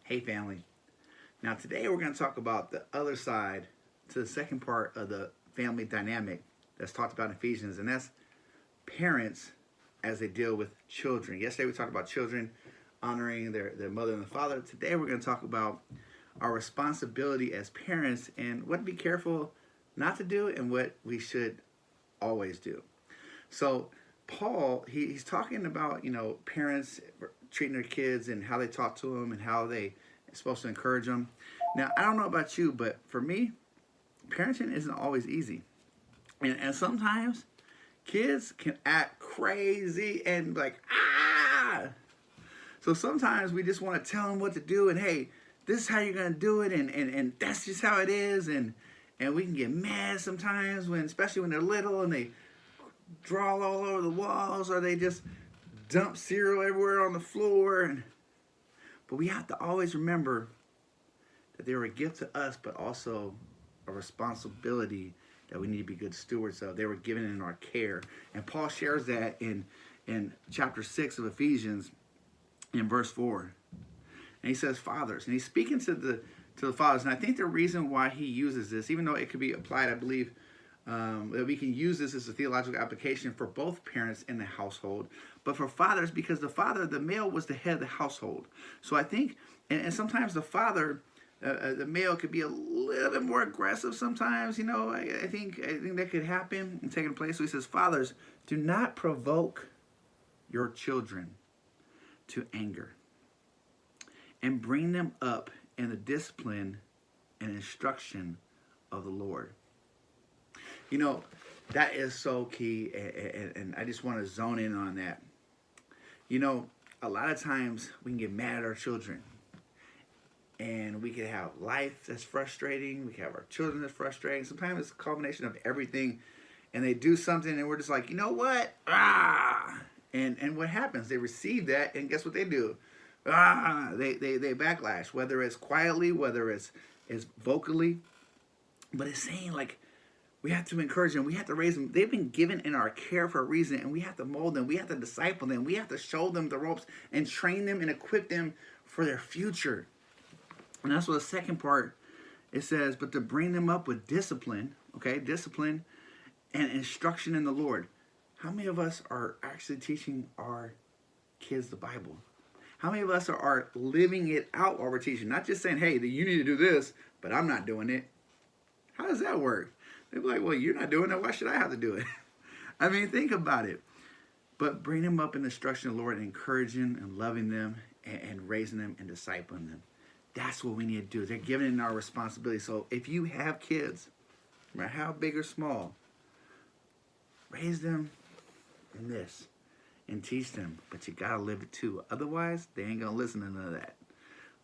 Hey family. Now today we're going to talk about the other side to the second part of the family dynamic that's talked about in Ephesians, and that's parents as they deal with children. Yesterday we talked about children honoring their mother and the father. Today we're going to talk about our responsibility as parents and what to be careful not to do and what we should always do. So Paul, he's talking about, parents treating their kids and how they talk to them and how they are supposed to encourage them. Now, I don't know about you, but for me, parenting isn't always easy. And sometimes kids can act crazy and like, ah! So sometimes we just want to tell them what to do and, hey, this is how you're going to do it and that's just how it is. And we can get mad sometimes, especially when they're little and they draw all over the walls or they just dump cereal everywhere on the floor. But we have to always remember that they were a gift to us, but also a responsibility that we need to be good stewards of. They were given in our care. And Paul shares that in chapter 6 of Ephesians in verse 4. And he says, fathers. And he's speaking to the fathers. And I think the reason why he uses this, even though it could be applied, I believe, that we can use this as a theological application for both parents in the household, but for fathers, because the male was the head of the household. So I think, and sometimes the father, the male could be a little bit more aggressive sometimes, I think that could happen and taking place. So he says, fathers, do not provoke your children to anger and bring them up in the discipline and instruction of the Lord. That is so key, and I just want to zone in on that. A lot of times we can get mad at our children, and we can have life that's frustrating. We can have our children that's frustrating. Sometimes it's a combination of everything, and they do something, and we're just like, you know what? And what happens? They receive that, and guess what they do? They backlash, whether it's quietly, whether it's vocally. But it's saying, like, we have to encourage them. We have to raise them. They've been given in our care for a reason, and we have to mold them. We have to disciple them. We have to show them the ropes and train them and equip them for their future. And that's what the second part, it says, but to bring them up with discipline, okay, discipline and instruction in the Lord. How many of us are actually teaching our kids the Bible? How many of us are living it out while we're teaching? Not just saying, hey, you need to do this, but I'm not doing it. How does that work? They'd be like, well, you're not doing it. Why should I have to do it? I mean, think about it. But bring them up in the instruction of the Lord and encouraging and loving them and raising them and discipling them. That's what we need to do. They're given in our responsibility. So if you have kids, no matter how big or small, raise them in this and teach them. But you got to live it too. Otherwise, they ain't going to listen to none of that.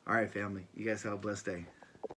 All right, family. You guys have a blessed day.